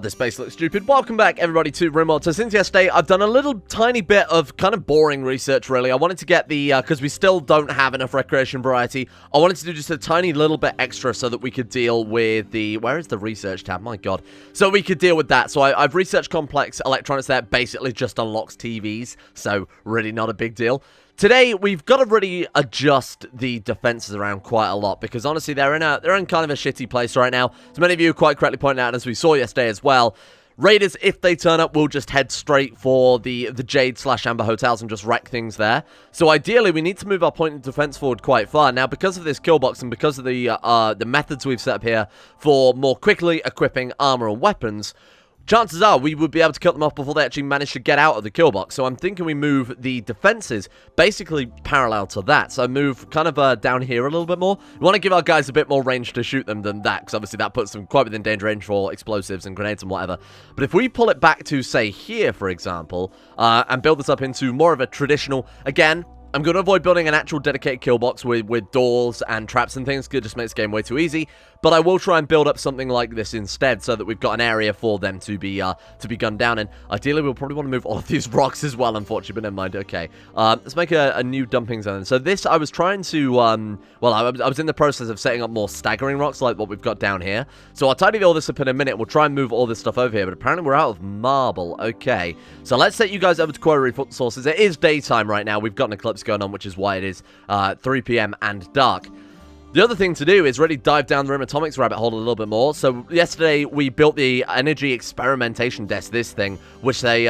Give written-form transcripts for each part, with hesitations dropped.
This base looks stupid. Welcome back, everybody, to Rimworld. So since yesterday, I've done a little tiny bit of kind of boring research, really. I wanted to get the, because we still don't have enough recreation variety, I wanted to do just a tiny little bit extra so that we could deal with the, where is the research tab? My God. So we could deal with that. So I've researched complex electronics that basically just unlocks TVs, so really not a big deal. Today, we've got to really adjust the defenses around quite a lot, because honestly, they're in kind of a shitty place right now. As many of you quite correctly pointed out, as we saw yesterday as well, Raiders, if they turn up, will just head straight for the Jade/Amber hotels and just wreck things there. So ideally, we need to move our point of defense forward quite far. Now, because of this kill box and because of the methods we've set up here for more quickly equipping armor and weapons, chances are we would be able to cut them off before they actually manage to get out of the kill box. So I'm thinking we move the defenses basically parallel to that. So move kind of down here a little bit more. We want to give our guys a bit more range to shoot them than that, because obviously that puts them quite within danger range for explosives and grenades and whatever. But if we pull it back to, say, here, for example, and build this up into more of a traditional, again, I'm going to avoid building an actual dedicated kill box with doors and traps and things. It just makes the game way too easy. But I will try and build up something like this instead, so that we've got an area for them to be gunned down. And ideally, we'll probably want to move all of these rocks as well, unfortunately. But never mind. Okay, let's make a new dumping zone. So this, I was trying to, well, I was in the process of setting up more staggering rocks like what we've got down here. So I'll tidy all this up in a minute. We'll try and move all this stuff over here. But apparently, we're out of marble. Okay, so let's set you guys over to quarry resources. It is daytime right now. We've got an eclipse going on, which is why it is 3 p.m. and dark. The other thing to do is really dive down the Rim Atomics rabbit hole a little bit more. So yesterday we built the energy experimentation desk, this thing, which they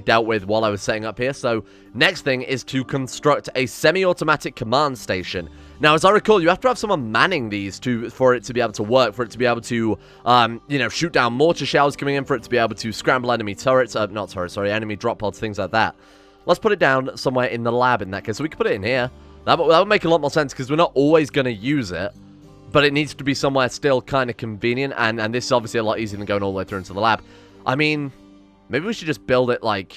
dealt with while I was setting up here. So next thing is to construct a semi-automatic command station. Now, as I recall, you have to have someone manning these for it to be able to work, for it to be able to, you know, shoot down mortar shells coming in, for it to be able to scramble enemy turrets, not turrets, sorry, enemy drop pods, things like that. Let's put it down somewhere in the lab in that case. So we can put it in here. That would make a lot more sense, because we're not always going to use it, but it needs to be somewhere still kind of convenient, and this is obviously a lot easier than going all the way through into the lab. I mean, maybe we should just build it, like,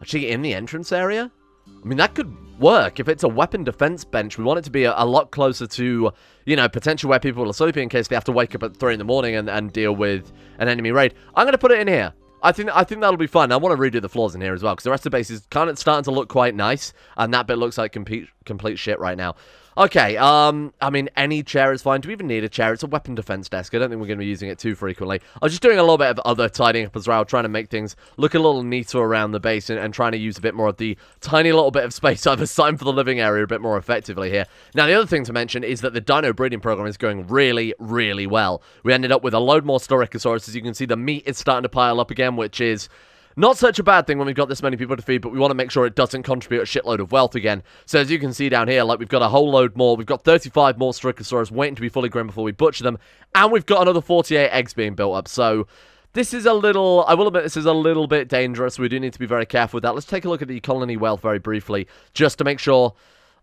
actually in the entrance area? I mean, that could work. If it's a weapon defense bench, we want it to be a lot closer to, you know, potentially where people are sleeping in case they have to wake up at 3 in the morning and deal with an enemy raid. I'm going to put it in here. I think that'll be fun. I want to redo the floors in here as well, because the rest of the base is kind of starting to look quite nice, and that bit looks like complete shit right now. Okay, I mean, any chair is fine. Do we even need a chair? It's a weapon defense desk. I don't think we're going to be using it too frequently. I was just doing a little bit of other tidying up as well, trying to make things look a little neater around the base, and trying to use a bit more of the tiny little bit of space I've assigned for the living area a bit more effectively here. Now, the other thing to mention is that the dino breeding program is going really, really well. We ended up with a load more Styracosaurus. As you can see, the meat is starting to pile up again, which is not such a bad thing when we've got this many people to feed, but we want to make sure it doesn't contribute a shitload of wealth again. So as you can see down here, like, we've got a whole load more. We've got 35 more Styracosaurus waiting to be fully grown before we butcher them, and we've got another 48 eggs being built up. So this is a little, I will admit, this is a little bit dangerous. We do need to be very careful with that. Let's take a look at the colony wealth very briefly, just to make sure.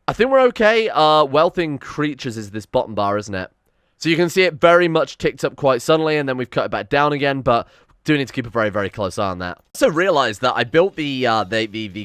I think we're okay. Wealth in creatures is this bottom bar, isn't it? So you can see it very much ticked up quite suddenly, and then we've cut it back down again, but do need to keep a very, very close eye on that. I also realized that I built the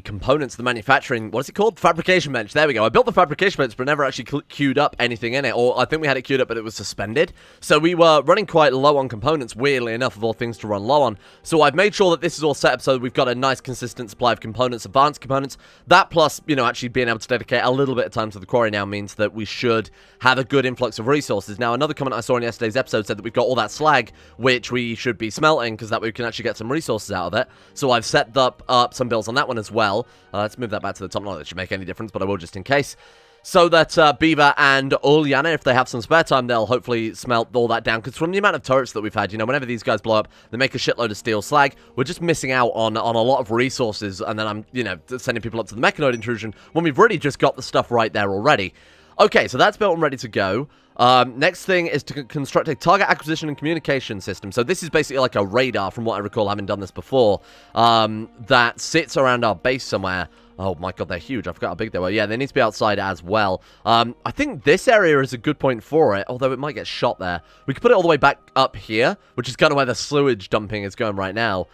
components, the manufacturing, what is it called? Fabrication bench. There we go. I built the fabrication bench, but never actually queued up anything in it, or I think we had it queued up, but it was suspended. So we were running quite low on components, weirdly enough, of all things to run low on. So I've made sure that this is all set up so we've got a nice, consistent supply of components, advanced components. That plus, you know, actually being able to dedicate a little bit of time to the quarry now means that we should have a good influx of resources. Now, another comment I saw in yesterday's episode said that we've got all that slag, which we should be smelting, because that way we can actually get some resources out of it. So I've set up some builds on that one as well. Let's move that back to the top. Not that it should make any difference, but I will just in case. So that Beaver and Uliana, if they have some spare time, they'll hopefully smelt all that down. Because from the amount of turrets that we've had, you know, whenever these guys blow up, they make a shitload of steel slag. We're just missing out on a lot of resources. And then I'm, you know, sending people up to the mechanoid intrusion when we've really just got the stuff right there already. Okay, so that's built and ready to go. Next thing is to construct a target acquisition and communication system. So this is basically like a radar, from what I recall, having done this before, that sits around our base somewhere. Oh my god, they're huge. I forgot how big they were. Yeah, they need to be outside as well. I think this area is a good point for it, although it might get shot there. We could put it all the way back up here, which is kind of where the sewage dumping is going right now.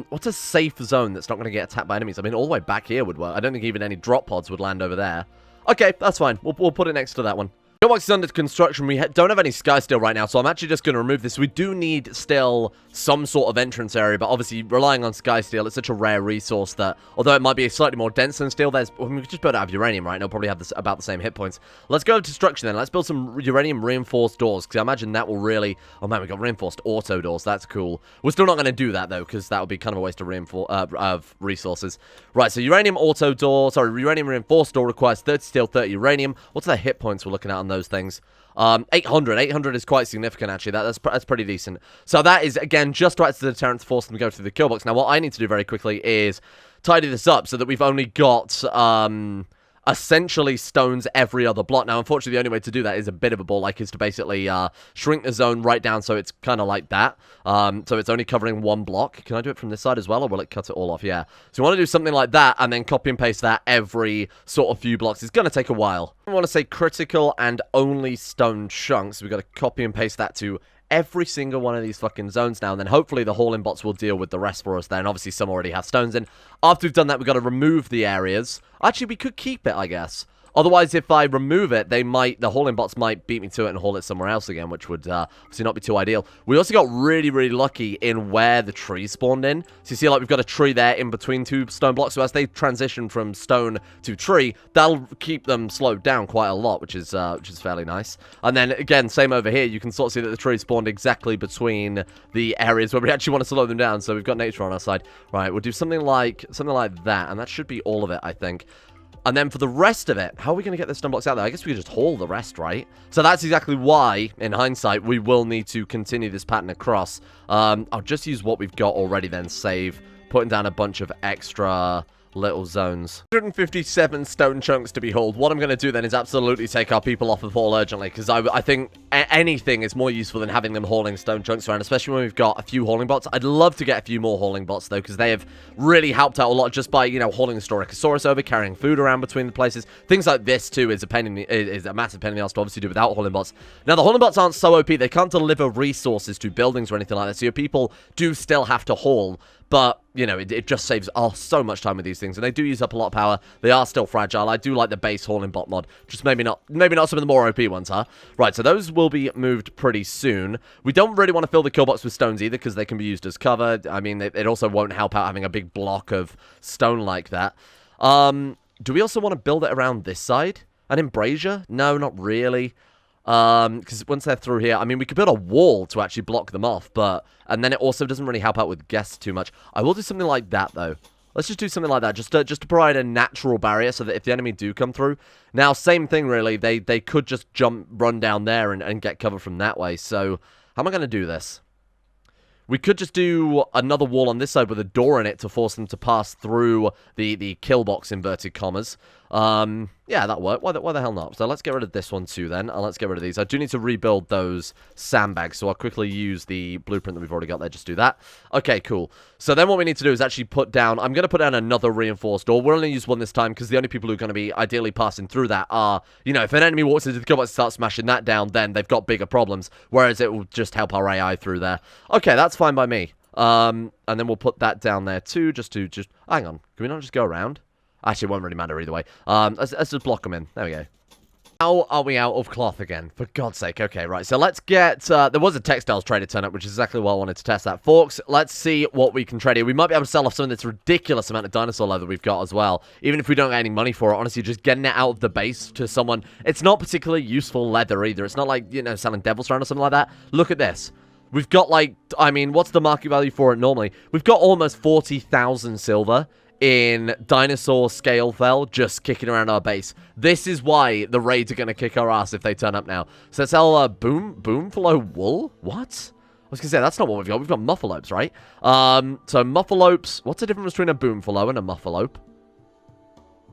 What's a safe zone that's not going to get attacked by enemies? I mean, all the way back here would work. I don't think even any drop pods would land over there. Okay, that's fine. We'll put it next to that one. Pillbox is under construction. We don't have any sky steel right now, so I'm actually just going to remove this. We do need still some sort of entrance area, but obviously relying on sky steel, it's such a rare resource that, although it might be slightly more dense than steel, we could just build it out of uranium, right? And it'll probably have about the same hit points. Let's go to structure then. Let's build some uranium reinforced doors, because I imagine that will really... Oh man, we got reinforced auto doors. That's cool. We're still not going to do that, though, because that would be kind of a waste of resources. Right, so uranium auto door, sorry, uranium reinforced door requires 30 steel, 30 uranium. What's the hit points we're looking at on those things? 800. 800 is quite significant, actually. That's pretty decent. So that is, again, just right to the deterrent to force them to go through the kill box. Now, what I need to do very quickly is tidy this up so that we've only got, essentially stones every other block. Now, unfortunately, the only way to do that is a bit of a ball, is to basically shrink the zone right down so it's kind of like that. So it's only covering one block. Can I do it from this side as well, or will it cut it all off? Yeah. So we want to do something like that, and then copy and paste that every sort of few blocks. It's going to take a while. I want to say critical and only stone chunks. We've got to copy and paste that to every single one of these fucking zones now, and then hopefully the hauling bots will deal with the rest for us there, and obviously some already have stones in. After we've done that, we've got to remove the areas. Actually, we could keep it, I guess. Otherwise, if I remove it, the hauling bots might beat me to it and haul it somewhere else again, which would obviously not be too ideal. We also got really, really lucky in where the trees spawned in. So you see, we've got a tree there in between two stone blocks. So as they transition from stone to tree, that'll keep them slowed down quite a lot, which is fairly nice. And then again, same over here. You can sort of see that the tree spawned exactly between the areas where we actually want to slow them down. So we've got nature on our side. Right, we'll do something like that, and that should be all of it, I think. And then for the rest of it, how are we going to get the stone blocks out there? I guess we could just haul the rest, right? So that's exactly why, in hindsight, we will need to continue this pattern across. I'll just use what we've got already then, save, putting down a bunch of extra little zones. 157 stone chunks to be hauled. What I'm going to do then is absolutely take our people off of haul urgently, because I think anything is more useful than having them hauling stone chunks around, especially when we've got a few hauling bots. I'd love to get a few more hauling bots, though, because they have really helped out a lot just by, hauling the Storochosaurus over, carrying food around between the places. Things like this, too, is a massive pain in the ass to obviously do without hauling bots. Now, the hauling bots aren't so OP. They can't deliver resources to buildings or anything like that, so your people do still have to haul. But, it just saves so much time with these things. And they do use up a lot of power. They are still fragile. I do like the base hauling bot mod. Just maybe not some of the more OP ones, huh? Right, so those will be moved pretty soon. We don't really want to fill the kill box with stones either, because they can be used as cover. I mean, it also won't help out having a big block of stone like that. Do we also want to build it around this side? An embrasure? No, not really. Because once they're through here, I mean, we could build a wall to actually block them off, and then it also doesn't really help out with guests too much. I will do something like that, though. Let's just do something like that, just to provide a natural barrier so that if the enemy do come through... Now, same thing, really. They could just run down there and get cover from that way. So, how am I going to do this? We could just do another wall on this side with a door in it to force them to pass through the kill box, inverted commas. Yeah, that worked. Why the hell not? So let's get rid of this one too then, and let's get rid of these. I do need to rebuild those sandbags, so I'll quickly use the blueprint that we've already got there. Just do that. Okay, cool. So then what we need to do is actually put down... I'm going to put down another reinforced door. We'll only use one this time, because the only people who are going to be ideally passing through that are... if an enemy walks into the kill box and starts smashing that down, then they've got bigger problems, whereas it will just help our AI through there. Okay, that's fine by me. And then we'll put that down there too, just hang on. Can we not just go around? Actually, it won't really matter either way. Let's just block them in. There we go. How are we out of cloth again? For God's sake. Okay, right. So let's get... there was a textiles trader turn up, which is exactly why I wanted to test that. Forks, let's see what we can trade here. We might be able to sell off some of this ridiculous amount of dinosaur leather we've got as well. Even if we don't get any money for it, honestly, just getting it out of the base to someone... It's not particularly useful leather either. It's not like, selling Devil's Round or something like that. Look at this. We've got, what's the market value for it normally? We've got almost 40,000 silver in dinosaur scale fell just kicking around our base. This is why the raids are going to kick our ass if they turn up now. So let's sell boomfalo wool? What? I was going to say, that's not what we've got. We've got muffalopes, right? So muffalopes, what's the difference between a boomfalo and a muffalope?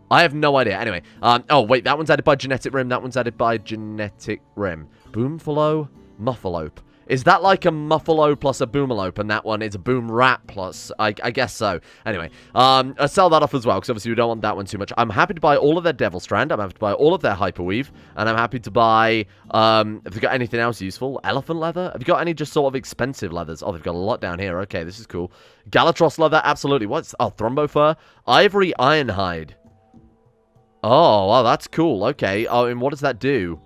I have no idea. Anyway, oh, wait, that one's added by genetic rim. That one's added by genetic rim. Boomfalo, muffalope. Is that like a muffalo plus a boomalope, and that one is a boom rat plus? I guess so. Anyway, I'll sell that off as well, because obviously we don't want that one too much. I'm happy to buy all of their Devil Strand. I'm happy to buy all of their Hyperweave. And I'm happy to buy, have they got anything else useful? Elephant leather? Have you got any just sort of expensive leathers? Oh, they've got a lot down here. Okay, this is cool. Galatros leather, absolutely. What's, oh, Thrombo fur? Ivory Ironhide. Oh, well, that's cool. Okay. Oh, and what does that do?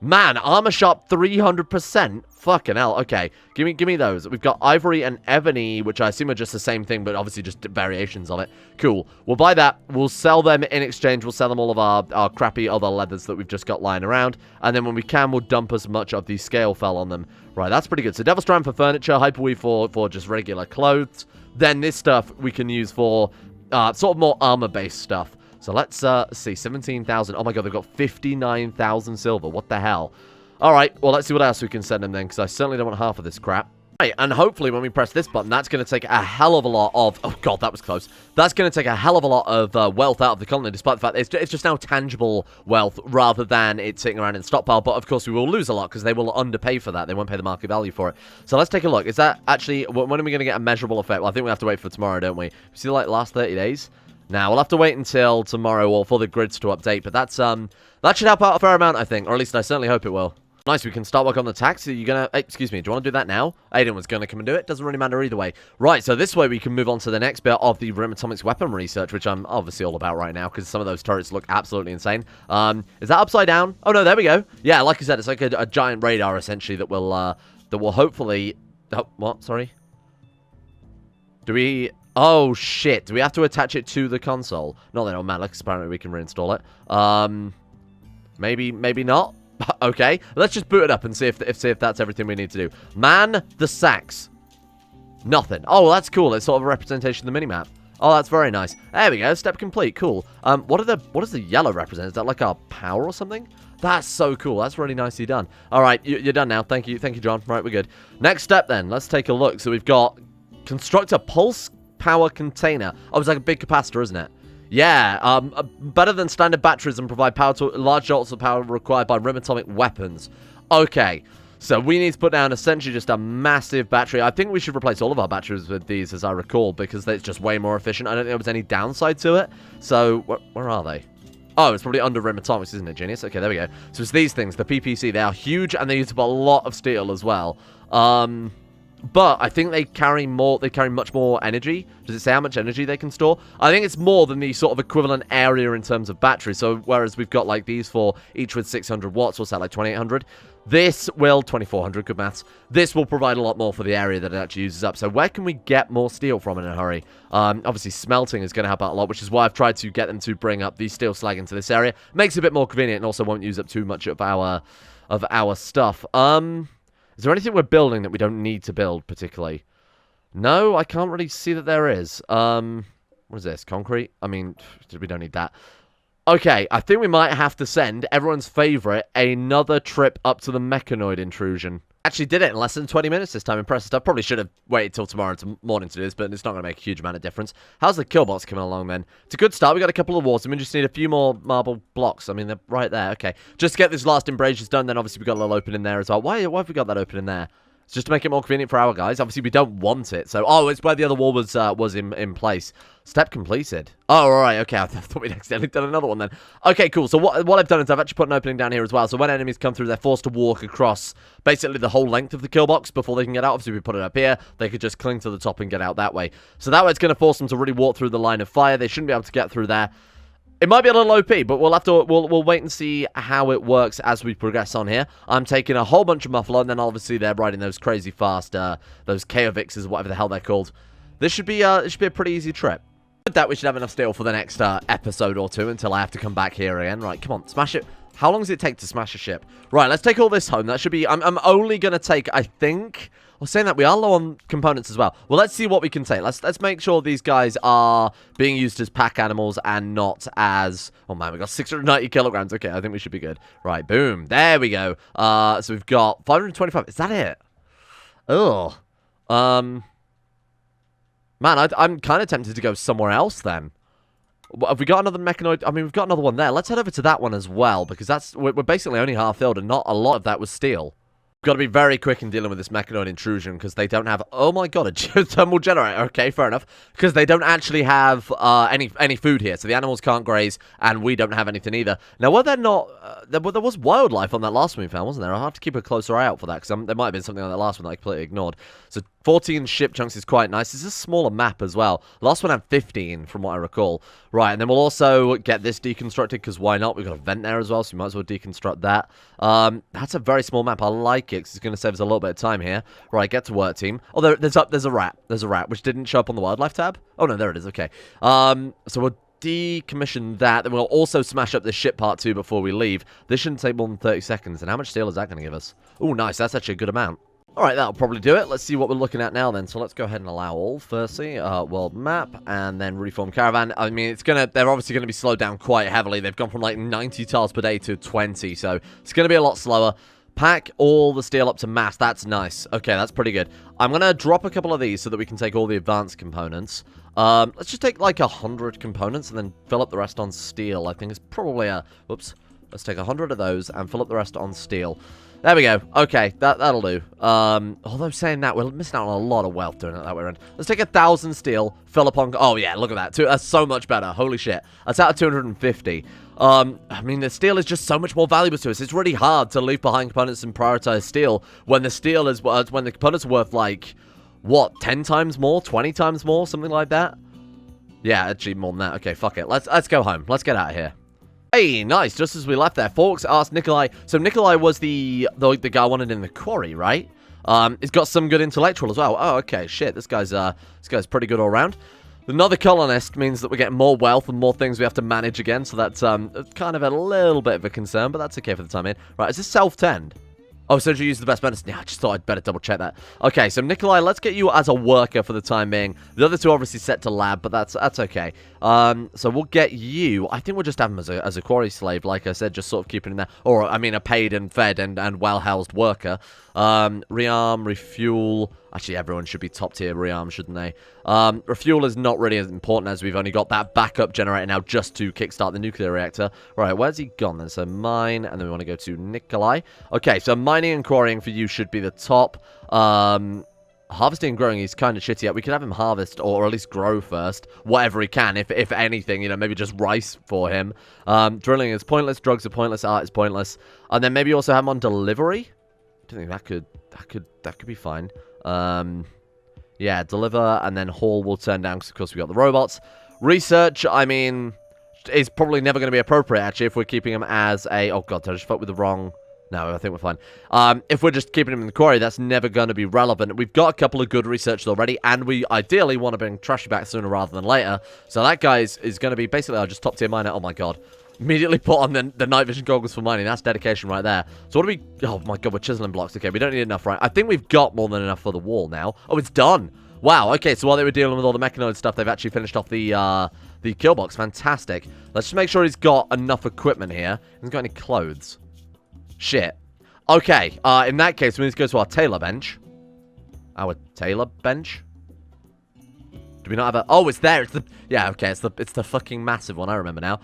Man, armor sharp 300%. Fucking hell. Okay, give me those. We've got ivory and ebony, which I assume are just the same thing, but obviously just variations of it. Cool. We'll buy that. We'll sell them in exchange. We'll sell them all of our crappy other leathers that we've just got lying around. And then when we can, we'll dump as much of the scale fell on them. Right, that's pretty good. So Devil's Strand for furniture, Hyperweave for just regular clothes. Then this stuff we can use for sort of more armor-based stuff. So let's see, 17,000. Oh my god, they've got 59,000 silver. What the hell? All right, well, let's see what else we can send them then, because I certainly don't want half of this crap. Right, and hopefully when we press this button, that's going to take a hell of a lot of... Oh god, that was close. That's going to take a hell of a lot of wealth out of the colony, despite the fact that it's just now tangible wealth rather than it sitting around in stockpile. But of course, we will lose a lot because they will underpay for that. They won't pay the market value for it. So let's take a look. Is that actually... When are we going to get a measurable effect? Well, I think we have to wait for tomorrow, don't we? See, like, last 30 days? Now, we'll have to wait until tomorrow or for the grids to update, but that's that should help out a fair amount, I think, or at least I certainly hope it will. Nice, we can start work on the tax. Are you gonna... Hey, excuse me, do you want to do that now? Aiden was gonna come and do it. Doesn't really matter either way. Right, so this way we can move on to the next bit of the Rim Atomics weapon research, which I'm obviously all about right now, because some of those turrets look absolutely insane. Is that upside down? Oh, no, there we go. Yeah, like I said, it's like a giant radar, essentially, that will hopefully... Oh, what? Sorry? Do we... Oh, shit. Do we have to attach it to the console? Not that it'll matter, because apparently we can reinstall it. Maybe not. Okay. Let's just boot it up and see if that's everything we need to do. Man the sacks. Nothing. Oh, that's cool. It's sort of a representation of the minimap. Oh, that's very nice. There we go. Step complete. Cool. What does the yellow represent? Is that like our power or something? That's so cool. That's really nicely done. All right. You're done now. Thank you. Thank you, John. Right, we're good. Next step, then. Let's take a look. So we've got construct a pulse power container. Oh, it's like a big capacitor, isn't it? Yeah, better than standard batteries and provide power to large jolts of power required by rim atomic weapons. Okay, so we need to put down essentially just a massive battery. I think we should replace all of our batteries with these, as I recall, because it's just way more efficient. I don't think there was any downside to it. So, where are they? Oh, it's probably under rim atomics, isn't it, genius? Okay, there we go. So it's these things, the PPC. They are huge, and they use up a lot of steel as well. But I think they carry much more energy. Does it say how much energy they can store? I think it's more than the sort of equivalent area in terms of battery. So whereas we've got like these four, each with 600 watts, what's that, like 2800? This will, 2400, good maths. This will provide a lot more for the area that it actually uses up. So where can we get more steel from in a hurry? Obviously smelting is going to help out a lot, which is why I've tried to get them to bring up the steel slag into this area. Makes it a bit more convenient and also won't use up too much of our stuff. Is there anything we're building that we don't need to build, particularly? No, I can't really see that there is. What is this? Concrete? I mean, we don't need that. Okay, I think we might have to send everyone's favorite another trip up to the mechanoid intrusion. Actually did it in less than 20 minutes this time. Impressive stuff. Probably should have waited till tomorrow morning to do this, but it's not going to make a huge amount of difference. How's the kill box coming along then? It's a good start. We got a couple of walls, and we just need a few more marble blocks. I mean, they're right there. Okay, just to get this last embrasures done. Then obviously we got a little opening there as well. Why have we got that opening there? It's just to make it more convenient for our guys. Obviously, we don't want it. So, oh, it's where the other wall was in place. Step completed. Oh, all right. Okay, I thought we'd accidentally done another one then. Okay, cool. So what I've done is I've actually put an opening down here as well. So when enemies come through, they're forced to walk across basically the whole length of the kill box before they can get out. Obviously, we put it up here. They could just cling to the top and get out that way. So that way, it's going to force them to really walk through the line of fire. They shouldn't be able to get through there. It might be a little OP, but we'll have to we'll wait and see how it works as we progress on here. I'm taking a whole bunch of muffler, and then obviously they're riding those crazy fast, those Chaovixes, whatever the hell they're called. This should be a pretty easy trip. With that, we should have enough steel for the next episode or two until I have to come back here again. Right, come on, smash it. How long does it take to smash a ship? Right, let's take all this home. That should be... I'm only going to take, I think... Well, saying that, we are low on components as well. Well, let's see what we can take. Let's make sure these guys are being used as pack animals and not as... Oh, man, we got 690 kilograms. Okay, I think we should be good. Right, boom. There we go. So we've got 525. Is that it? Ugh. Man, I'm kind of tempted to go somewhere else then. Have we got another mechanoid? I mean, we've got another one there. Let's head over to that one as well, because we're basically only half filled, and not a lot of that was steel. Got to be very quick in dealing with this mechanoid intrusion, because they don't have... Oh my god, a geothermal generator. Okay, fair enough. Because they don't actually have any food here, so the animals can't graze, and we don't have anything either. Now, were there not... there was wildlife on that last one we found, wasn't there? I'll have to keep a closer eye out for that, because there might have been something on that last one that I completely ignored. So 14 ship chunks is quite nice. It's a smaller map as well. Last one had 15, from what I recall. Right, and then we'll also get this deconstructed, because why not? We've got a vent there as well, so we might as well deconstruct that. That's a very small map. I like it, because it's going to save us a little bit of time here. Right, get to work, team. Oh, there's a rat. There's a rat, which didn't show up on the wildlife tab. Oh, no, there it is. Okay. So we'll decommission that, then we'll also smash up the ship part 2 before we leave. This shouldn't take more than 30 seconds, and how much steel is that going to give us? Oh, nice. That's actually a good amount. Alright, that'll probably do it. Let's see what we're looking at now then. So let's go ahead and allow all. Firstly, world map, and then reform caravan. I mean, they're obviously going to be slowed down quite heavily. They've gone from like 90 tiles per day to 20, so it's going to be a lot slower. Pack all the steel up to mass. That's nice. Okay, that's pretty good. I'm going to drop a couple of these so that we can take all the advanced components. Let's just take like 100 components and then fill up the rest on steel. I think it's probably a... Whoops. Let's take 100 of those and fill up the rest on steel. There we go. Okay, that'll do. Although saying that, we're missing out on a lot of wealth doing it that way around. Let's take 1,000 steel, fill up on... Oh, yeah, look at that. That's so much better. Holy shit. That's out of 250. I mean, the steel is just so much more valuable to us. It's really hard to leave behind components and prioritize steel when the steel is... when the components are worth, like, what, 10 times more? 20 times more? Something like that? Yeah, actually more than that. Okay, fuck it. Let's go home. Let's get out of here. Hey, nice. Just as we left there, Forks asked Nikolai. So Nikolai was the guy wanted in the quarry, right? He's got some good intellectual as well. Oh, okay. Shit, this guy's pretty good all around. Another colonist means that we're getting more wealth and more things we have to manage again. So that's kind of a little bit of a concern, but that's okay for the time being. Right, is this self-tend? Oh, so you use the best medicine. Yeah, I just thought I'd better double check that. Okay, so Nikolai, let's get you as a worker for the time being. The other two obviously set to lab, but that's okay. So we'll get you. I think we'll just have him as a quarry slave, like I said, just sort of keeping him there. Or, I mean, a paid and fed and well-housed worker. Rearm, refuel. Actually, everyone should be top tier rearm, shouldn't they? Refuel is not really as important as we've only got that backup generator now just to kickstart the nuclear reactor. Right, where's he gone then? So mine, and then we want to go to Nikolai. Okay, so mining and quarrying for you should be the top. Harvesting and growing is kind of shitty yet. We could have him harvest or at least grow first. Whatever he can, if anything, you know, maybe just rice for him. Drilling is pointless. Drugs are pointless. Art is pointless. And then maybe also have him on delivery. I don't think that could be fine. Yeah, deliver and then haul will turn down because of course we got the robots. Research, I mean, is probably never going to be appropriate actually if we're keeping him as a... Oh god, did I just fuck with the wrong... No, I think we're fine. If we're just keeping him in the quarry, that's never going to be relevant. We've got a couple of good researchers already, and we ideally want to bring Trashy back sooner rather than later. So that guy is going to be basically our just top tier miner. Oh my god. Immediately put on the night vision goggles for mining. That's dedication right there. So what do we... Oh my god, we're chiseling blocks. Okay, we don't need enough, right? I think we've got more than enough for the wall now. Oh, it's done. Wow, okay, so while they were dealing with all the mechanoid stuff, they've actually finished off the kill box. Fantastic. Let's just make sure he's got enough equipment here. He hasn't got any clothes. Shit. Okay, in that case, we need to go to our tailor bench. Our tailor bench? Do we not have a... Oh, it's there. It's the... Yeah, okay, it's the fucking massive one. I remember now.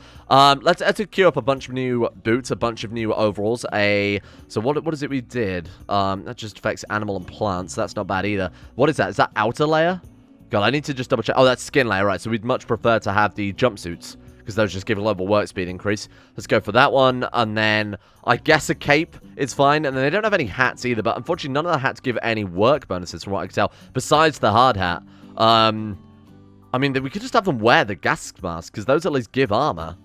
Let's queue up a bunch of new boots, a bunch of new overalls. So what is it we did? That just affects animal and plants. That's not bad either. What is that? Is that outer layer? God, I need to just double check. Oh, that's skin layer, right. So we'd much prefer to have the jumpsuits, because those just give a global work speed increase. Let's go for that one, and then I guess a cape is fine, and then they don't have any hats either, but unfortunately none of the hats give any work bonuses from what I can tell, besides the hard hat. I mean, we could just have them wear the gas mask, because those at least give armor.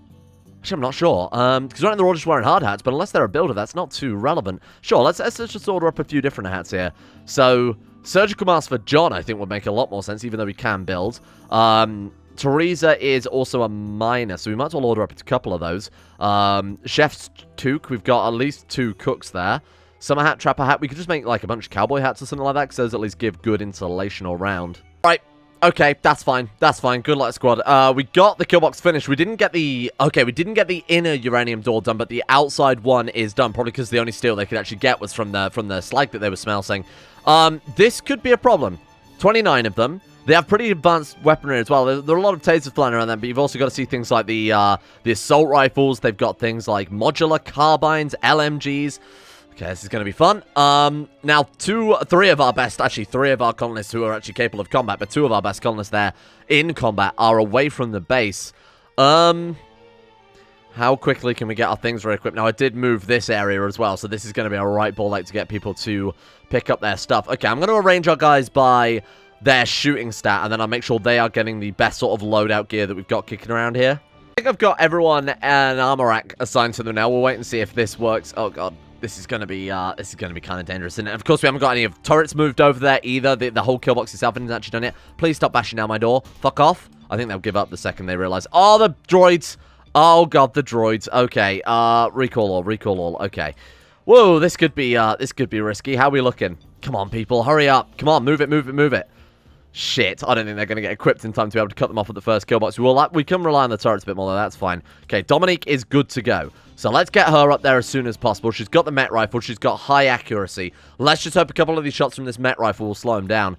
Actually, I'm not sure, because right now they're all just wearing hard hats, but unless they're a builder, that's not too relevant. Sure, let's just order up a few different hats here. So, surgical mask for John, I think, would make a lot more sense, even though we can build. Teresa is also a miner, so we might as well order up a couple of those. Chef's toque, we've got at least 2 cooks there. Summer hat, trapper hat, we could just make like a bunch of cowboy hats or something like that, because those at least give good insulation all round. Right, okay, that's fine, good luck squad. We got the kill box finished, we didn't get the... Okay, we didn't get the inner uranium door done, but the outside one is done, probably because the only steel they could actually get was from the slag that they were smelting. This could be a problem. 29 of them. They have pretty advanced weaponry as well. There are a lot of tasers flying around them, but you've also got to see things like the assault rifles. They've got things like modular carbines, LMGs. Okay, this is going to be fun. Now, 3 of our best, actually 3 of our colonists who are actually capable of combat, but 2 of our best colonists there in combat are away from the base. How quickly can we get our things re-equipped? Now, I did move this area as well, so this is going to be a right ball ache to get people to pick up their stuff. Okay, I'm going to arrange our guys by their shooting stat, and then I'll make sure they are getting the best sort of loadout gear that we've got kicking around here. I think I've got everyone an armor rack assigned to them now. We'll wait and see if this works. Oh, God. This is going to be kind of dangerous, isn't it? Of course, we haven't got any of turrets moved over there either. The whole kill box itself isn't actually done yet. Please stop bashing down my door. Fuck off. I think they'll give up the second they realize. Oh, the droids. Oh, God, the droids. Okay, recall all. Okay. Whoa, this could be risky. How are we looking? Come on, people, hurry up. Come on, move it. Shit, I don't think they're going to get equipped in time to be able to cut them off at the first kill box. We can rely on the turrets a bit more, though. That's fine. Okay, Dominique is good to go. So let's get her up there as soon as possible. She's got the Met Rifle. She's got high accuracy. Let's just hope a couple of these shots from this Met Rifle will slow him down.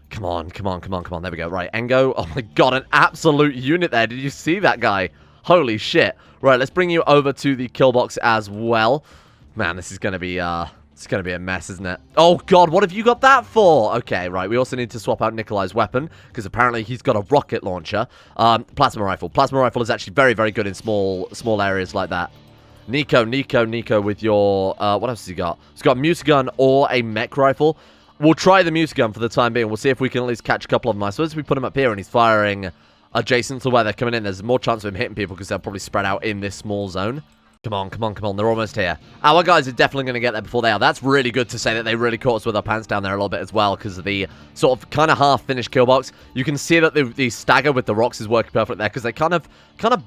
Come on. There we go. Right, Engo. Oh, my God, an absolute unit there. Did you see that guy? Holy shit. Right, let's bring you over to the kill box as well. Man, this is going to be a mess, isn't it? Oh, God, what have you got that for? Okay, right, we also need to swap out Nikolai's weapon, because apparently he's got a rocket launcher. Plasma rifle. Plasma rifle is actually very, very good in small areas like that. Nico with your, what else has he got? He's got a Musigun or a mech rifle. We'll try the Musigun for the time being. We'll see if we can at least catch a couple of them. I suppose we put him up here and he's firing adjacent to where they're coming in, there's more chance of him hitting people because they'll probably spread out in this small zone. Come on. They're almost here. Our guys are definitely going to get there before they are. That's really good to say that they really caught us with our pants down there a little bit as well because of the sort of kind of half-finished kill box. You can see that the stagger with the rocks is working perfectly there because they kind of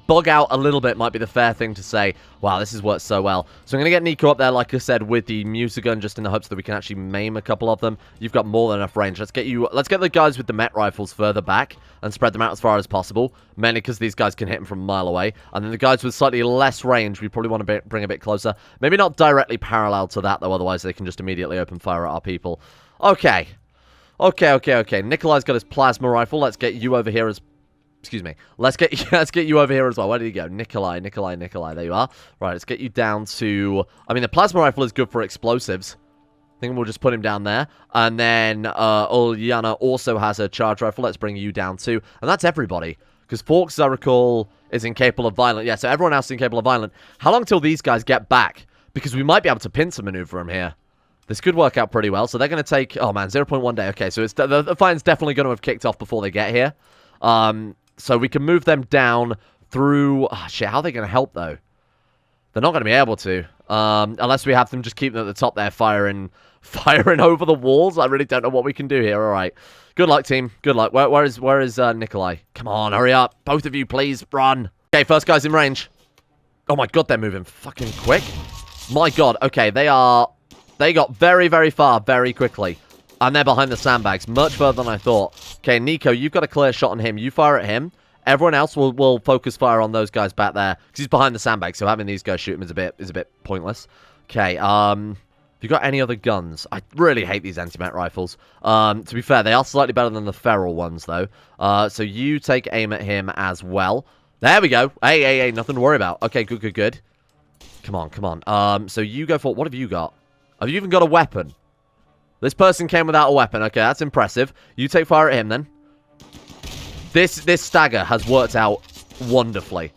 bug out a little bit might be the fair thing to say. Wow, this has worked so well. So I'm going to get Nico up there, like I said, with the Musigun just in the hopes that we can actually maim a couple of them. You've got more than enough range. Let's get the guys with the Met rifles further back and spread them out as far as possible, mainly because these guys can hit them from a mile away. And then the guys with slightly less range, we probably want to bring a bit closer. Maybe not directly parallel to that, though, otherwise they can just immediately open fire at our people. Okay. Nikolai's got his plasma rifle. Let's get you over here as... Excuse me. Let's get you over here as well. Where did he go? Nikolai. There you are. Right, let's get you down to... I mean, the plasma rifle is good for explosives. I think we'll just put him down there. And then Ulyana also has a charge rifle. Let's bring you down too. And that's everybody. Because Forks, as I recall, is incapable of violent. Yeah, so everyone else is incapable of violent. How long till these guys get back? Because we might be able to pincer maneuver them here. This could work out pretty well. So they're going to take... Oh, man, 0.1 day. Okay, so it's the fight's definitely going to have kicked off before they get here. So we can move them down through... Oh, shit, how are they going to help, though? They're not going to be able to. Unless we have them just keep them at the top there firing over the walls. I really don't know what we can do here. All right. Good luck, team. Good luck. Where is Nikolai? Come on, hurry up. Both of you, please, run. Okay, first guy's in range. Oh, my God, they're moving fucking quick. My God. Okay, they got very, very far very quickly. And they're behind the sandbags, much further than I thought. Okay, Nico, you've got a clear shot on him. You fire at him. Everyone else will focus fire on those guys back there. Because he's behind the sandbags, so having these guys shoot him is a bit pointless. Okay, have you got any other guns? I really hate these anti-mat rifles. To be fair, they are slightly better than the feral ones, though. So you take aim at him as well. There we go. Hey, nothing to worry about. Okay, good. Come on. So you go for... What have you got? Have you even got a weapon? This person came without a weapon. Okay, that's impressive. You take fire at him, then. This stagger has worked out wonderfully.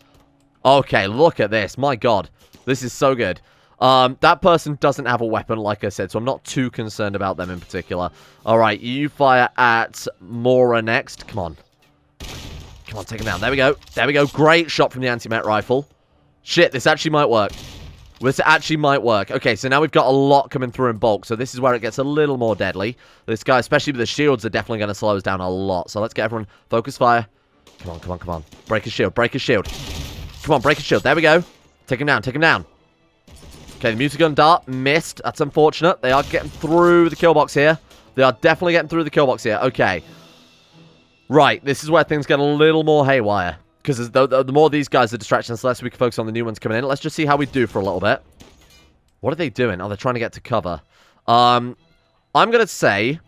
Okay, look at this. My God. This is so good. That person doesn't have a weapon, like I said, so I'm not too concerned about them in particular. All right, you fire at Mora next. Come on, take him down. There we go. Great shot from the anti-mat rifle. Shit, this actually might work. Okay, so now we've got a lot coming through in bulk, so this is where it gets a little more deadly. This guy, especially with the shields, are definitely going to slow us down a lot. So let's get everyone focus fire. Come on. Break his shield. Come on, break his shield. There we go. Take him down. Okay, the music gun dart missed. That's unfortunate. They are getting through the kill box here. Okay. Right, this is where things get a little more haywire. Because the more these guys are distractions, the less we can focus on the new ones coming in. Let's just see how we do for a little bit. What are they doing? Oh, they're trying to get to cover. I'm going to say,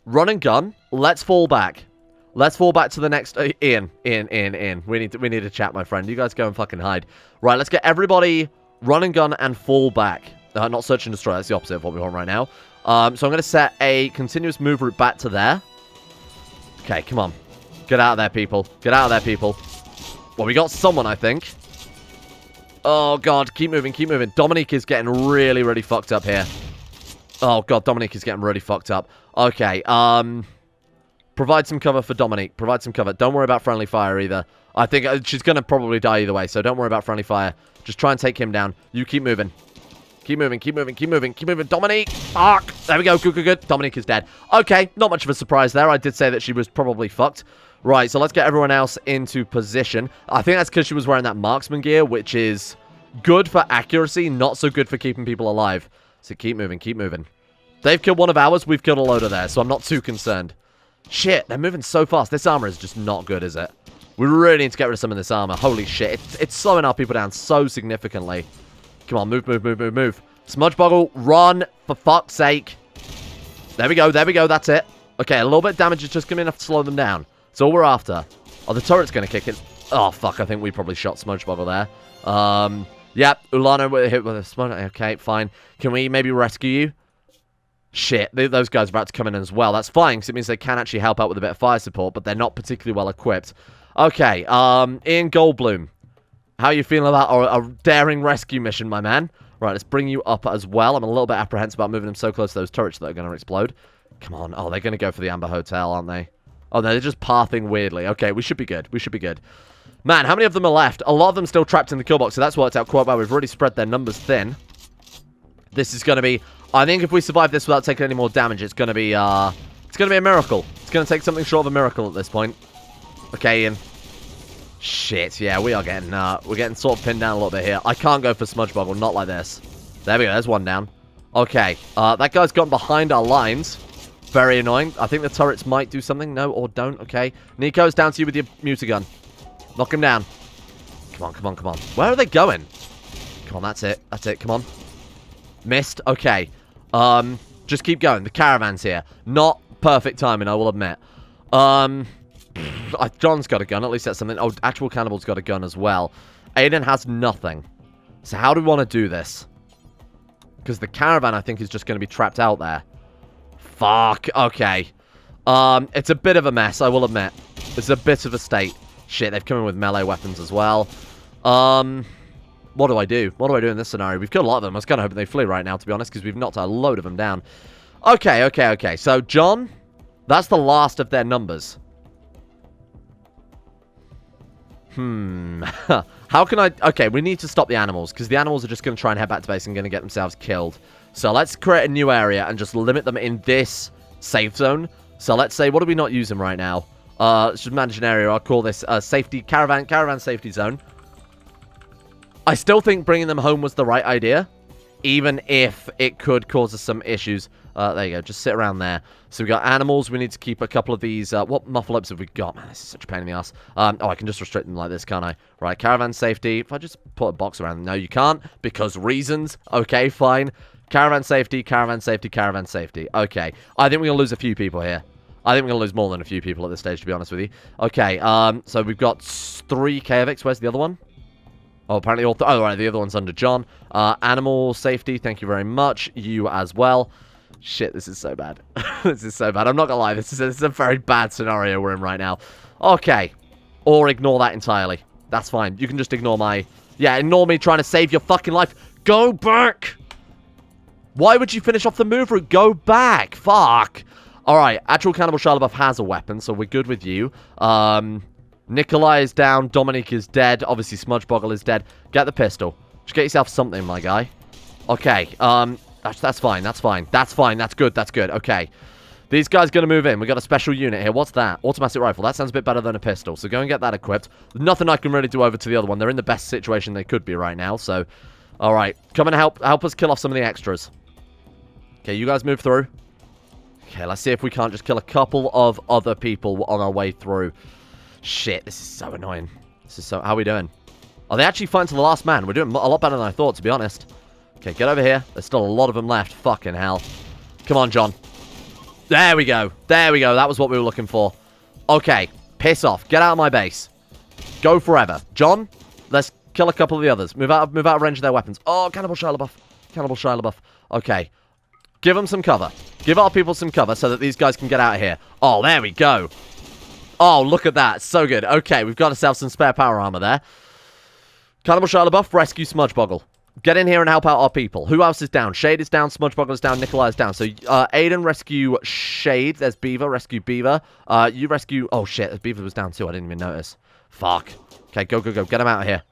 run and gun. Let's fall back. Let's fall back to the next... Ian. We need to chat, my friend. You guys go and fucking hide. Right, let's get everybody run and gun and fall back. Not search and destroy. That's the opposite of what we want right now. So I'm going to set a continuous move route back to there. Okay, come on. Get out of there, people. Well, we got someone, I think. Oh, God. Keep moving, keep moving. Dominique is getting really, really fucked up here. Oh, God. Dominique is getting really fucked up. Okay. Provide some cover for Dominique. Provide some cover. Don't worry about friendly fire either. I think she's going to probably die either way, so don't worry about friendly fire. Just try and take him down. You keep moving. Keep moving, keep moving, keep moving, keep moving. Dominique! Fuck! There we go. Good, good, good. Dominique is dead. Okay, not much of a surprise there. I did say that she was probably fucked. Right, so let's get everyone else into position. I think that's because she was wearing that marksman gear, which is good for accuracy, not so good for keeping people alive. So keep moving, keep moving. They've killed one of ours. We've killed a load of theirs, so I'm not too concerned. Shit, they're moving so fast. This armor is just not good, is it? We really need to get rid of some of this armor. Holy shit. It's slowing our people down so significantly. Come on, move, move, move, move, move. Smudgeboggle, run, for fuck's sake. There we go, that's it. Okay, a little bit of damage is just going to be enough to slow them down. That's all we're after. Oh, the turret's going to kick it. Oh, fuck, I think we probably shot Smudgeboggle there. Yep, Ulana were hit with a smudge. Okay, fine. Can we maybe rescue you? Shit, those guys are about to come in as well. That's fine, because it means they can actually help out with a bit of fire support, but they're not particularly well equipped. Okay, Ian Goldblum. How are you feeling about a daring rescue mission, my man? Right, let's bring you up as well. I'm a little bit apprehensive about moving them so close to those turrets that are going to explode. Come on. Oh, they're going to go for the Amber Hotel, aren't they? Oh, no, they're just pathing weirdly. Okay, we should be good. We should be good. Man, how many of them are left? A lot of them still trapped in the kill box, so that's worked out quite well. We've already spread their numbers thin. This is going to be... I think if we survive this without taking any more damage, it's going to be a miracle. It's going to take something short of a miracle at this point. Okay, Ian. Shit, yeah, we're getting sort of pinned down a little bit here. I can't go for Smudgeboggle, not like this. There we go, there's one down. Okay, that guy's gotten behind our lines. Very annoying. I think the turrets might do something. No, or don't, okay. Nico's down to you with your Mutagun. Knock him down. Come on, come on, come on. Where are they going? Come on, that's it, come on. Missed, okay. Just keep going, the caravan's here. Not perfect timing, I will admit. John's got a gun, at least that's something. Oh, Actual Cannibal's got a gun as well. Aiden has nothing. So how do we want to do this? Because the caravan, I think, is just going to be trapped out there. Fuck, okay. It's a bit of a mess, I will admit. It's a bit of a state. Shit, they've come in with melee weapons as well. What do I do? What do I do in this scenario? We've killed a lot of them. I was kind of hoping they flee right now, to be honest, because we've knocked a load of them down. Okay, okay, okay. So, John, that's the last of their numbers. How can I... Okay, we need to stop the animals, because the animals are just going to try and head back to base and going to get themselves killed. So let's create a new area and just limit them in this safe zone. So let's say, what are we not using right now? Let's just manage an area. I'll call this safety caravan safety zone. I still think bringing them home was the right idea, even if it could cause us some issues. There you go. Just sit around there. So we got animals. We need to keep a couple of these. What muffle ups have we got? Man, this is such a pain in the ass. Oh, I can just restrict them like this, can't I? Right, caravan safety. If I just put a box around them. No, you can't, because reasons. Okay, fine. Caravan safety, caravan safety, caravan safety. Okay. I think we're going to lose a few people here. I think we're going to lose more than a few people at this stage, to be honest with you. Okay, so we've got 3 Kavix. Where's the other one? Oh, apparently all... Oh, right, the other one's under John. Animal safety, thank you very much. You as well. Shit, this is so bad. This is so bad. I'm not gonna lie, this is a very bad scenario we're in right now. Okay. Or ignore that entirely. That's fine. You can just ignore my... Yeah, ignore me trying to save your fucking life. Go back! Why would you finish off the move route? Go back! Fuck! Alright, Actual Cannibal Shalabuff has a weapon, so we're good with you. Nikolai is down. Dominic is dead. Obviously, Smudgeboggle is dead. Get the pistol. Just get yourself something, my guy. Okay, that's fine, that's fine. That's fine, that's good, that's good. Okay. These guys are going to move in. We got a special unit here. What's that? Automatic rifle. That sounds a bit better than a pistol. So go and get that equipped. Nothing I can really do over to the other one. They're in the best situation they could be right now. So, alright. Come and help us kill off some of the extras. Okay, you guys move through. Okay, let's see if we can't just kill a couple of other people on our way through. Shit, this is so annoying. This is so... How are we doing? Are they actually fighting to the last man? We're doing a lot better than I thought, to be honest. Okay, get over here. There's still a lot of them left. Fucking hell. Come on, John. There we go. There we go. That was what we were looking for. Okay, piss off. Get out of my base. Go forever. John, let's kill a couple of the others. Move out of range of their weapons. Oh, Cannibal Shia LaBeouf. Cannibal Shia LaBeouf. Okay. Give them some cover. Give our people some cover so that these guys can get out of here. Oh, there we go. Oh, look at that. So good. Okay, we've got ourselves some spare power armor there. Cannibal Shia LaBeouf, rescue Smudgeboggle. Get in here and help out our people. Who else is down? Shade is down, Smudgeboggle is down, Nikolai is down. So, Aiden, rescue Shade. There's Beaver, rescue Beaver. You rescue... Oh, shit, Beaver was down too. I didn't even notice. Fuck. Okay, go, go, go. Get him out of here.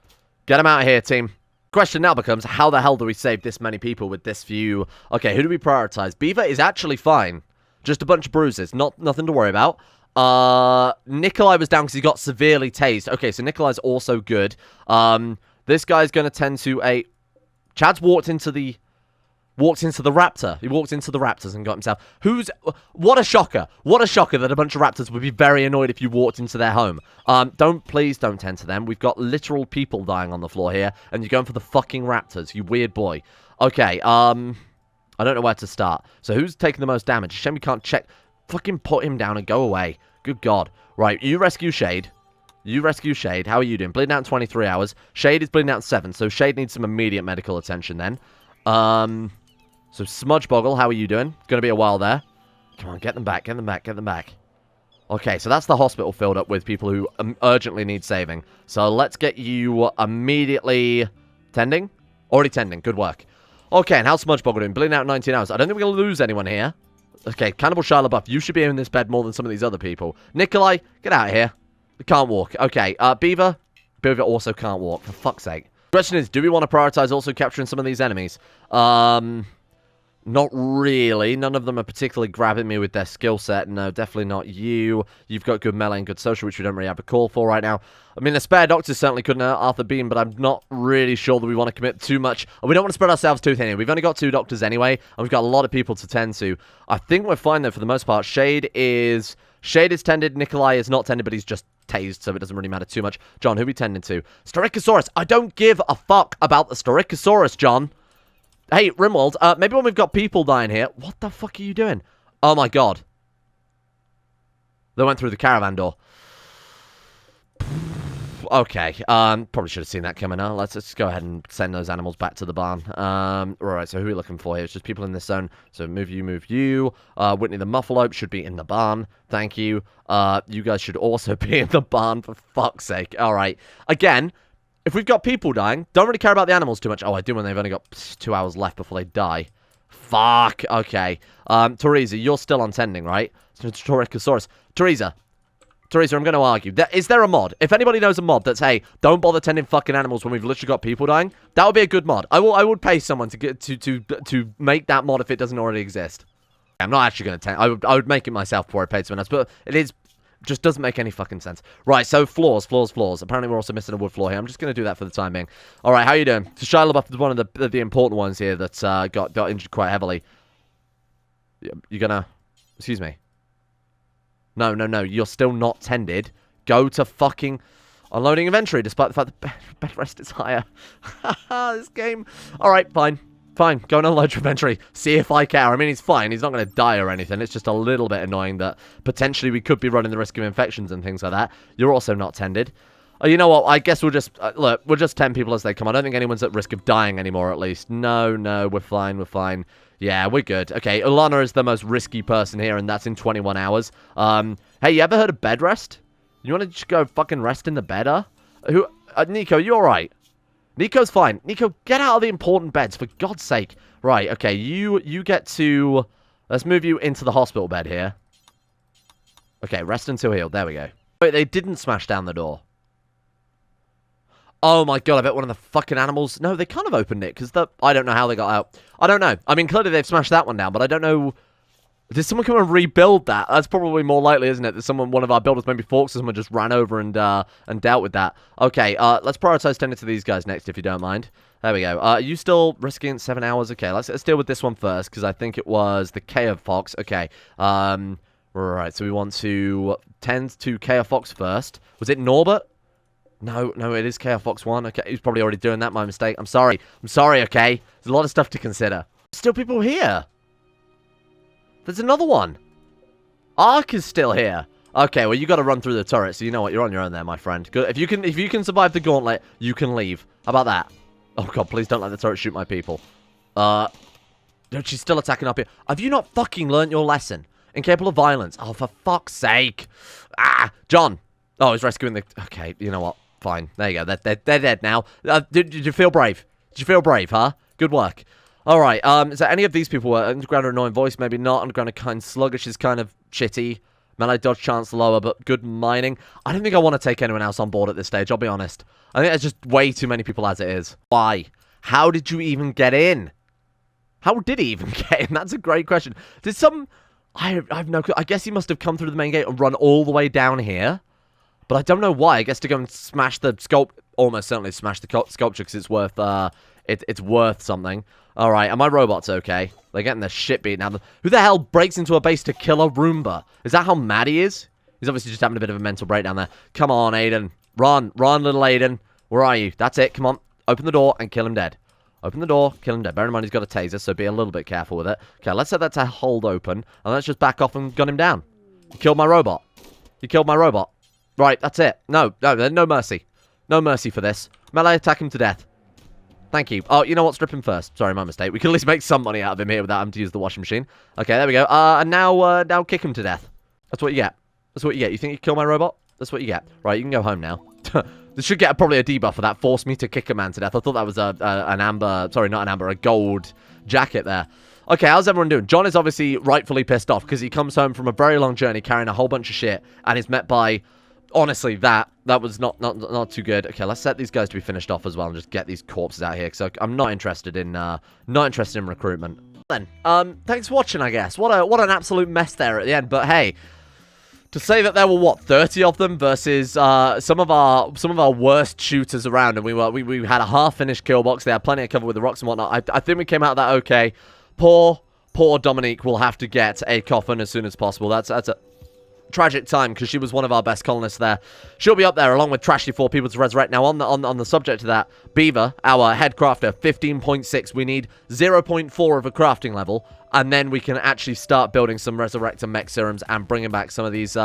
Get him out of here, team. Question now becomes, how the hell do we save this many people with this few... Okay, who do we prioritize? Beaver is actually fine. Just a bunch of bruises. Nothing to worry about. Nikolai was down because he got severely tased. Okay, so Nikolai's also good. This guy's going to tend to a... Chad's walked into the raptor. He walked into the raptors and got himself... What a shocker. What a shocker that a bunch of raptors would be very annoyed if you walked into their home. Please don't tend to them. We've got literal people dying on the floor here, and you're going for the fucking raptors, you weird boy. Okay, I don't know where to start. So who's taking the most damage? Shame we can't check... Fucking put him down and go away. Good God. Right, you rescue Shade. You rescue Shade. How are you doing? Bleeding out in 23 hours. Shade is bleeding out in 7, so Shade needs some immediate medical attention then. So Smudgeboggle, how are you doing? Gonna be a while there. Come on, get them back, get them back, get them back. Okay, so that's the hospital filled up with people who urgently need saving. So let's get you immediately tending. Already tending. Good work. Okay, and how's Smudgeboggle doing? Bleeding out in 19 hours. I don't think we're gonna lose anyone here. Okay, Cannibal Shia LaBeouf, you should be in this bed more than some of these other people. Nikolai, get out of here. We can't walk. Okay, Beaver. Beaver also can't walk, for fuck's sake. Question is, do we want to prioritize also capturing some of these enemies? Not really. None of them are particularly grabbing me with their skill set. No, definitely not you. You've got good melee and good social, which we don't really have a call for right now. I mean, the spare doctor certainly couldn't hurt Arthur Beam, but I'm not really sure that we want to commit too much. We don't want to spread ourselves too thin here. We've only got 2 doctors anyway, and we've got a lot of people to tend to. I think we're fine, though, for the most part. Shade is tended. Nikolai is not tended, but he's just tased, so it doesn't really matter too much. John, who are we tending to? Styracosaurus. I don't give a fuck about the Styracosaurus, John. Hey, Rimworld, maybe when we've got people dying here... What the fuck are you doing? Oh, my God. They went through the caravan door. Okay, probably should have seen that coming. Let's just go ahead and send those animals back to the barn. Right, so who are we looking for here? It's just people in this zone. So move you, move you. Whitney the Muffalope should be in the barn. Thank you. You guys should also be in the barn, for fuck's sake. All right. Again... If we've got people dying, don't really care about the animals too much. Oh, I do when they've only got 2 hours left before they die. Fuck. Okay. Teresa, you're still on tending, right? Styracosaurus. Teresa, I'm going to argue. Is there a mod? If anybody knows a mod that's, hey, don't bother tending fucking animals when we've literally got people dying, that would be a good mod. I would pay someone to get to make that mod if it doesn't already exist. I'm not actually going to tend. I would make it myself before I paid someone else, but it is... Just doesn't make any fucking sense. Right, so floors. Apparently we're also missing a wood floor here. I'm just going to do that for the time being. All right, how you doing? So Shia LaBeouf is one of the important ones here that got injured quite heavily. You're going to... Excuse me. No. You're still not tended. Go to fucking... Unloading inventory, despite the fact that bed rest is higher. This game... All right, fine. Fine, go and unload your inventory. See if I care. I mean, he's fine. He's not going to die or anything. It's just a little bit annoying that potentially we could be running the risk of infections and things like that. You're also not tended. Oh, you know what? I guess we'll just... look, we'll just tend people as they come. I don't think anyone's at risk of dying anymore, at least. No, we're fine. Yeah, we're good. Okay, Ulana is the most risky person here, and that's in 21 hours. Hey, you ever heard of bed rest? You want to just go fucking rest in the bed, Nico, you alright? Nico's fine. Nico, get out of the important beds, for God's sake. Right, okay, you get to... Let's move you into the hospital bed here. Okay, rest until healed. There we go. Wait, they didn't smash down the door. Oh my God, I bet one of the fucking animals... No, they kind of opened it, because I don't know how they got out. I don't know. I mean, clearly they've smashed that one down, but I don't know... Did someone come and rebuild that? That's probably more likely, isn't it? That one of our builders, maybe Forks, or someone just ran over and dealt with that. Okay, let's prioritize tending to these guys next, if you don't mind. There we go. Are you still risking 7 hours? Okay, let's deal with this one first, because I think it was the Chaos Fox. Okay, right, so we want to tend to Chaos Fox first. Was it Norbert? No, it is Chaos Fox 1. Okay, he's probably already doing that, my mistake. I'm sorry, okay? There's a lot of stuff to consider. Still people here. There's another one. Ark is still here. Okay, well, you got to run through the turret, so you know what? You're on your own there, my friend. Good. If you can survive the gauntlet, you can leave. How about that? Oh, God, please don't let the turret shoot my people. Dude, she's still attacking up here. Have you not fucking learnt your lesson? Incapable of violence. Oh, for fuck's sake. John. Oh, he's rescuing the... Okay, you know what? Fine. There you go. They're dead now. Did you feel brave? Did you feel brave, huh? Good work. Alright, is there any of these people were underground annoying voice? Maybe not. Underground a kind sluggish is kind of shitty. Melee dodge chance lower, but good mining. I don't think I want to take anyone else on board at this stage, I'll be honest. I think there's just way too many people as it is. Why? How did you even get in? How did he even get in? That's a great question. Did some... I've no clue. I guess he must have come through the main gate and run all the way down here. But I don't know why. I guess to go and smash the almost certainly smash the sculpture because it's worth it's worth something. All right, are my robots okay? They're getting their shit beaten out of them. Who the hell breaks into a base to kill a Roomba? Is that how mad he is? He's obviously just having a bit of a mental breakdown there. Come on, Aiden. Run, little Aiden. Where are you? That's it. Come on. Open the door and kill him dead. Open the door, kill him dead. Bear in mind he's got a taser, so be a little bit careful with it. Okay, let's set that to hold open, and let's just back off and gun him down. You killed my robot. You killed my robot. Right, that's it. No mercy. No mercy for this. Melee, attack him to death. Thank you. Oh, you know what? Strip him first. Sorry, my mistake. We can at least make some money out of him here without having to use the washing machine. Okay, there we go. And now kick him to death. That's what you get. That's what you get. You think you kill my robot? That's what you get. Right, you can go home now. This should get probably a debuff for that. Force me to kick a man to death. I thought that was an amber... Sorry, not an amber. A gold jacket there. Okay, how's everyone doing? John is obviously rightfully pissed off because he comes home from a very long journey carrying a whole bunch of shit and is met by... Honestly, that was not too good. Okay, let's set these guys to be finished off as well and just get these corpses out here because I'm not interested in recruitment. Then, thanks for watching, I guess. What an absolute mess there at the end. But hey, to say that there were what 30 of them versus some of our worst shooters around, and we had a half-finished kill box. They had plenty of cover with the rocks and whatnot. I think we came out of that okay. Poor Dominique will have to get a coffin as soon as possible. That's a tragic time because she was one of our best colonists there. She'll be up there along with Trashy for people to resurrect. Now on the subject of that, Beaver, our head crafter, 15.6. We need 0.4 of a crafting level, and then we can actually start building some resurrector mech serums and bringing back some of these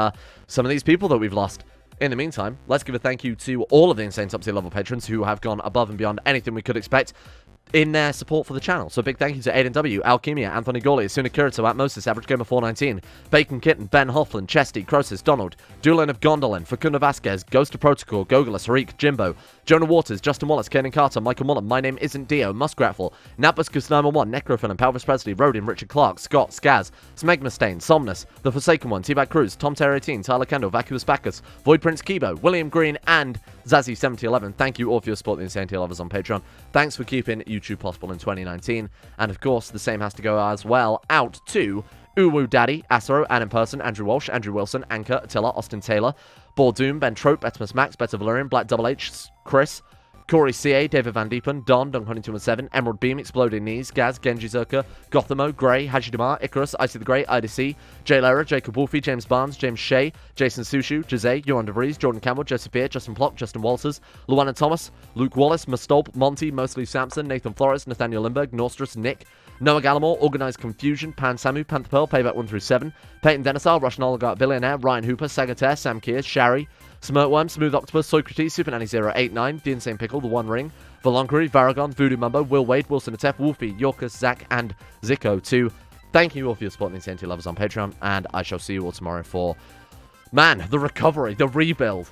people that we've lost. In the meantime, let's give a thank you to all of the Insane Top Tier level patrons who have gone above and beyond anything we could expect in their support for the channel. So a big thank you to Aiden W, Alchemia, Anthony Gawley, Asuna Kirito, Atmosis, Average Gamer 419, Bacon Kitten, Ben Hoffland, Chesty, Crosis, Donald, Doolin of Gondolin, Facundo Vasquez, Ghost of Protocol, Gogolus, Harik, Jimbo, Jonah Waters, Justin Wallace, Kanan Carter, Michael Mullen, My Name Isn't Dio, Muskratful, Napuscus 911, Necrophilin, Palvis Presley, Rodin, Richard Clark, Scott, Skaz, Smegma Stain, Somnus, The Forsaken One, T-Bag Cruz, Tom Terry 18, Tyler Kendall, Vacuous Bacchus, Void Prince Kibo, William Green, and Zazzy7011. Thank you all for your support, the Insane Tier lovers on Patreon. Thanks for keeping YouTube possible in 2019. And of course, the same has to go as well out to Uwu Daddy, Asaro, Ann in Person, Andrew Walsh, Andrew Wilson, Anchor, Attila, Austin Taylor, Bordoom, Ben Trope, Betimus Max, Better Valerian, Black Double H, Chris, Corey CA, David Van Diepen, Don, Dunk Huntington with 7, Emerald Beam, Exploding Knees, Gaz, Genji Zerka, Gothamo, Grey, Haji Damar, Icarus, Icy the Great, IDC, Jay Lera, Jacob Wolfie, James Barnes, James Shea, Jason Sushu, Jose, Johan DeVries, Jordan Campbell, Joseph Beer, Justin Plock, Justin Walters, Luana Thomas, Luke Wallace, Mustolp, Monty, Mostly Sampson, Nathan Flores, Nathaniel Lindberg, Nostrus, Nick, Noah Gallimore, Organized Confusion, Pan Samu, Panther Pearl, Payback 1 through 7, Peyton Denisar, Russian Oligarch Billionaire, Ryan Hooper, Sagater, Sam Kears, Shari, Smirtworm, Smooth Octopus, Socrates, Super Nanny 089, The Insane Pickle, The One Ring, Volonkery, Varagon, Voodoo Mumbo, Will Wade, Wilson Atef, Wolfie, Yorkus, Zach, and Zico. To thank you all for your support in the Insane Tier lovers on Patreon, and I shall see you all tomorrow for, man, the recovery, the rebuild.